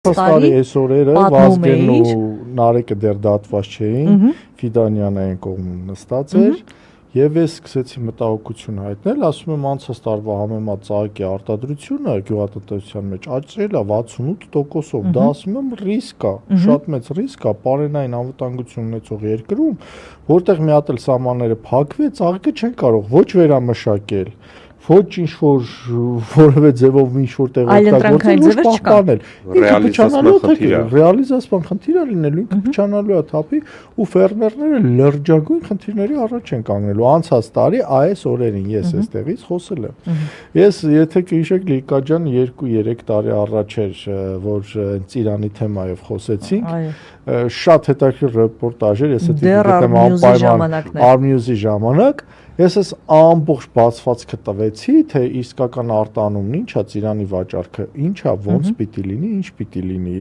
Տարի այս օրերը Վազգենն ու Նարեկը դեռ դատված չէին, Ֆիդանյանը այն կողմում նստած էր, եւ ես սկսեցի մտահոգություն հայտնել, ասում եմ անցած տարվա համեմատ ծաղիկի արտադրությունը գյուղատնտեսության մեջ աճել է 68%-ով, դա ասում եմ ռիսկ է, շատ մեծ ռիսկ է պարենային անվտանգություն ունեցող երկրում, որտեղ մի հատ էլ սահմանները փակվի, ծաղիկը չեն կարող ոչ վերամշակել, ոչ ինչ-որ որևէ ձևով ինչ-որ տեղ օգտագործել, ոչ պահպանել։ Ռեալիզացման խնդիր է լինելու, ինքը փչանալու է թափի ու ֆերմերները լրջագույն խնդիրների առաջ են կանգնելու։ Անցած տարի այս օրերին ես այստեղից խոսել եմ։ Ես եթե կհիշեք Լիկա ջան 2-3 տարի առաջ էր, որ Ծիրանի թեմայով խոսեցինք, շատ հետաքրքիր ռեպորտաժ էր, ես դեռ անպայման Արմյուզի ժամանակ ես այս ամբողջ բացվածքը տվեցի, թե իսկական արտանումն ինչ է, Ծիրանի վաճառքը ինչ է, ոնց պիտի լինի, ինչ պիտի լինի։